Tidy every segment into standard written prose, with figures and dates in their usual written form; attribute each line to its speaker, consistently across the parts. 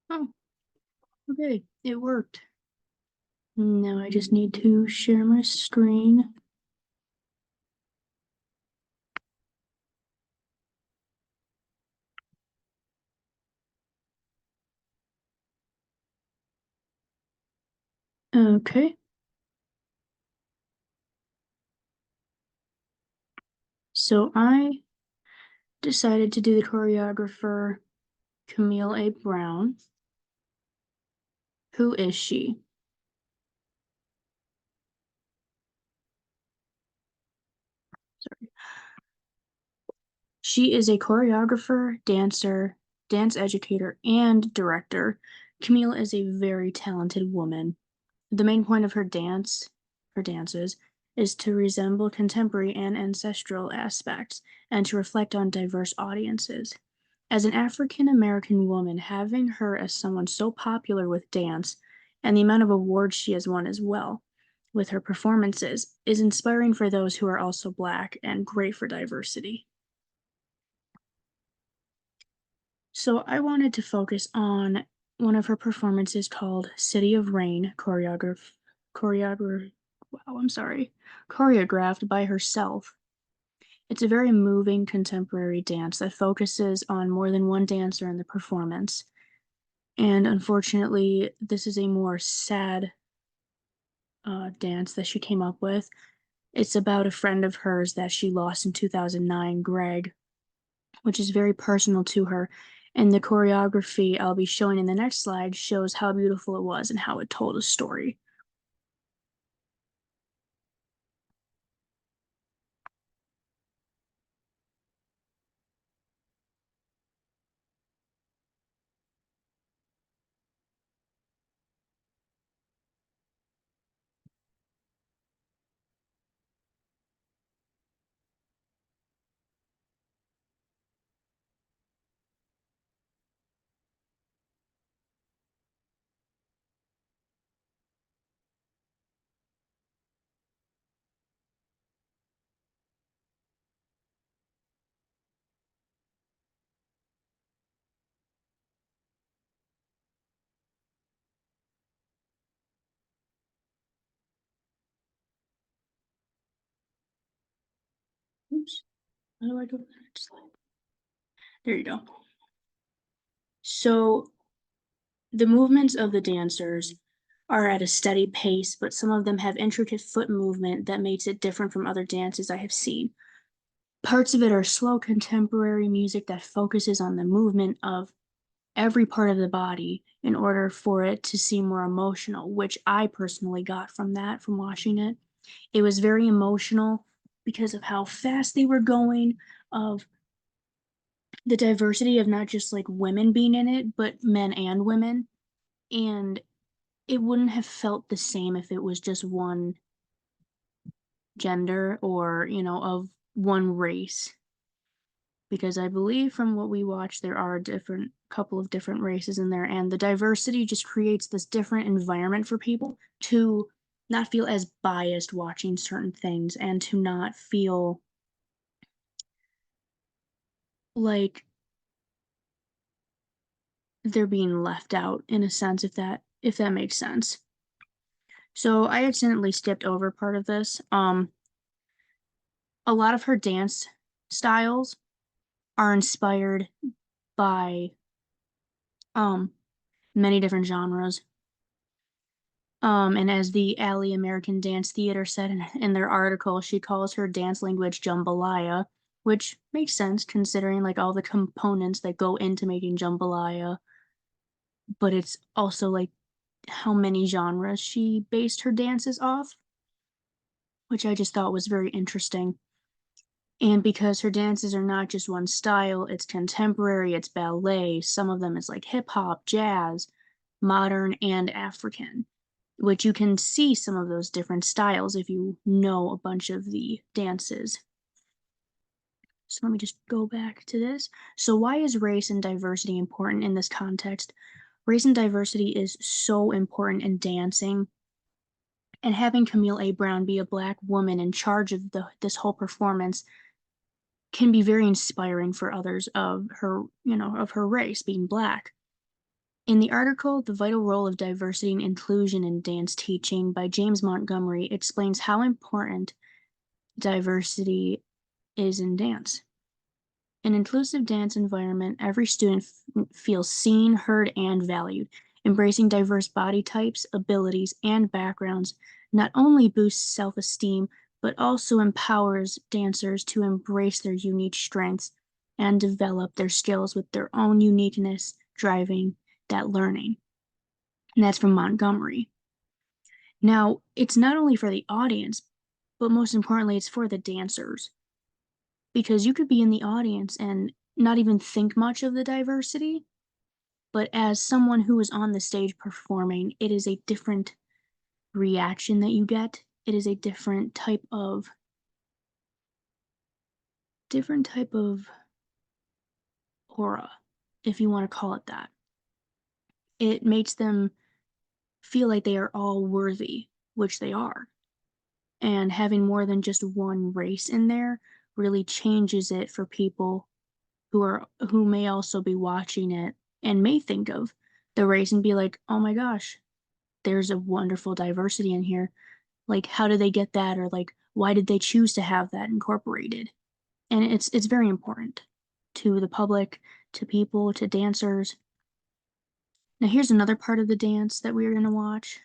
Speaker 1: Oh, okay, it worked. Now I just need to share my screen. Okay. So I decided to do the choreographer Camille A. Brown. Who is she? Sorry. She is a choreographer, dancer, dance educator, and director. Camille is a very talented woman. The main point of her dances, is to resemble contemporary and ancestral aspects and to reflect on diverse audiences. As an African American woman, having her as someone so popular with dance and the amount of awards she has won as well with her performances is inspiring for those who are also Black and great for diversity. So I wanted to focus on one of her performances called City of Rain, choreograph wow, I'm sorry, choreographed by herself. It's a very moving contemporary dance that focuses on more than one dancer in the performance. And unfortunately, this is a more sad dance that she came up with. It's about a friend of hers that she lost in 2009, Greg, which is very personal to her. And the choreography I'll be showing in the next slide shows how beautiful it was and how it told a story. Oops, how do I go to the next slide? There you go. So the movements of the dancers are at a steady pace, but some of them have intricate foot movement that makes it different from other dances I have seen. Parts of it are slow contemporary music that focuses on the movement of every part of the body in order for it to seem more emotional, which I personally got from that, from watching it. It was very emotional because of how fast they were going, of the diversity of not just like women being in it, but men and women. And it wouldn't have felt the same if it was just one gender or, of one race. Because I believe from what we watch, there are a different couple of different races in there, and the diversity just creates this different environment for people to not feel as biased watching certain things and to not feel like they're being left out in a sense, if that makes sense. So I accidentally skipped over part of this. A lot of her dance styles are inspired by um many different genres. And as the Alley American Dance Theater said in their article, she calls her dance language jambalaya, which makes sense considering like all the components that go into making jambalaya. But it's also like how many genres she based her dances off, which I just thought was very interesting. And because her dances are not just one style, it's contemporary, it's ballet, some of them is like hip hop, jazz, modern, and African, which you can see some of those different styles if you know a bunch of the dances. So let me just go back to this. So, why is race and diversity important in this context? Race and diversity is so important in dancing, and having Camille A. Brown be a Black woman in charge of this whole performance can be very inspiring for others of her, of her race being Black. In the article, The Vital Role of Diversity and Inclusion in Dance Teaching by James Montgomery explains how important diversity is in dance. In an inclusive dance environment, every student feels seen, heard, and valued. Embracing diverse body types, abilities, and backgrounds not only boosts self esteem, but also empowers dancers to embrace their unique strengths and develop their skills with their own uniqueness, driving that learning. And that's from Montgomery. Now, it's not only for the audience, but most importantly, it's for the dancers. Because you could be in the audience and not even think much of the diversity, but as someone who is on the stage performing, it is a different reaction that you get. It is a different type of aura, if you want to call it that. It makes them feel like they are all worthy, which they are. And having more than just one race in there really changes it for people who may also be watching it and may think of the race and be like, "Oh my gosh, there's a wonderful diversity in here. Like, how did they get that?" Or like, "Why did they choose to have that incorporated?" And it's very important to the public, to people, to dancers. Now, here's another part of the dance that we're going to watch.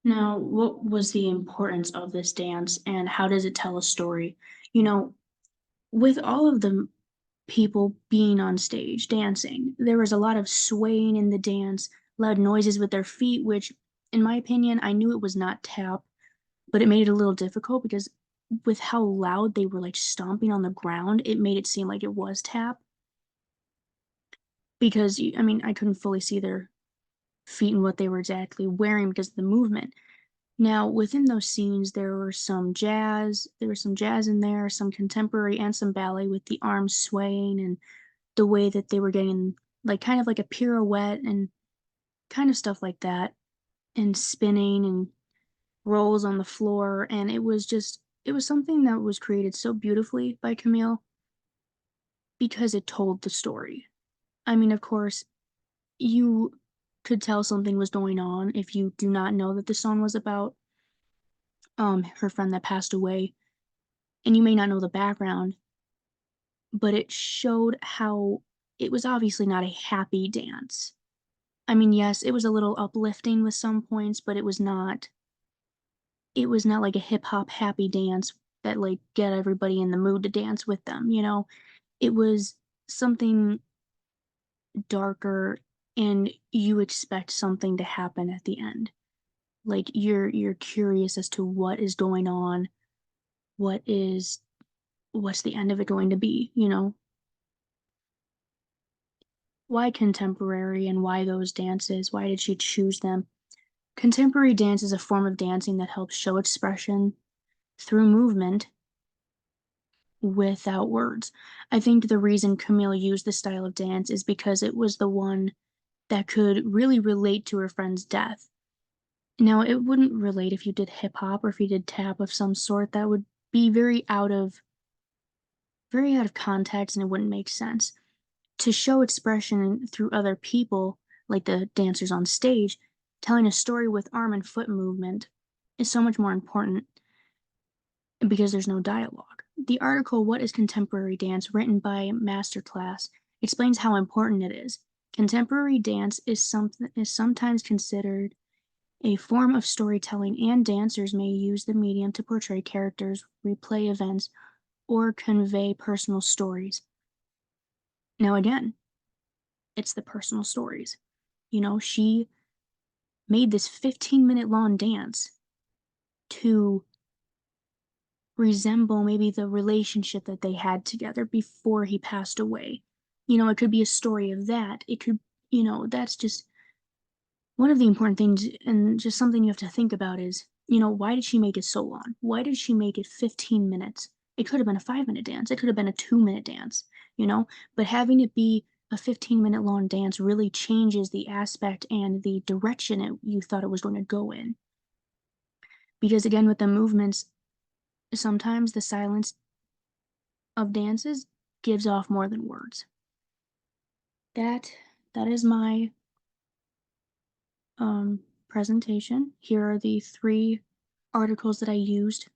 Speaker 1: Now, what was the importance of this dance and how does it tell a story? You know, with all of the people being on stage dancing, there was a lot of swaying in the dance, loud noises with their feet, which, in my opinion, I knew it was not tap, but it made it a little difficult because with how loud they were like stomping on the ground, it made it seem like it was tap. Because, I mean, I couldn't fully see their feet and what they were exactly wearing because of the movement. Now, within those scenes, there was some jazz in there, some contemporary and some ballet with the arms swaying and the way that they were getting like kind of like a pirouette and kind of stuff like that, and spinning and rolls on the floor. And it was something that was created so beautifully by Camille because it told the story. I mean, of course, you could tell something was going on if you do not know that the song was about her friend that passed away, and you may not know the background, but it showed how it was obviously not a happy dance. I mean, yes, it was a little uplifting with some points, but it was not like a hip hop happy dance that like get everybody in the mood to dance with them, you know? It was something darker and you expect something to happen at the end. Like you're curious as to what is going on, what's the end of it going to be, you know? Why contemporary and why those dances? Why did she choose them? Contemporary dance is a form of dancing that helps show expression through movement without words. I think the reason Camille used this style of dance is because it was the one that could really relate to her friend's death. Now, it wouldn't relate if you did hip hop or if you did tap of some sort. That would be very out of context and it wouldn't make sense. To show expression through other people, like the dancers on stage, telling a story with arm and foot movement is so much more important because there's no dialogue. The article What is Contemporary Dance, written by Masterclass, explains how important it is. Contemporary dance is sometimes considered a form of storytelling, and dancers may use the medium to portray characters, replay events, or convey personal stories. Now, again, it's the personal stories. She made this 15-minute long dance to resemble maybe the relationship that they had together before he passed away. It could be a story of that. It could, that's just one of the important things, and just something you have to think about is, why did she make it so long? Why did she make it 15 minutes? It could have been a 5-minute dance. It could have been a 2-minute dance, but having it be a 15-minute long dance really changes the aspect and the direction you thought it was going to go in. Because again, with the movements, sometimes the silence of dances gives off more than words. That is my presentation. Here are the 3 articles that I used.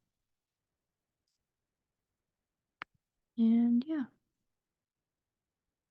Speaker 1: And yeah.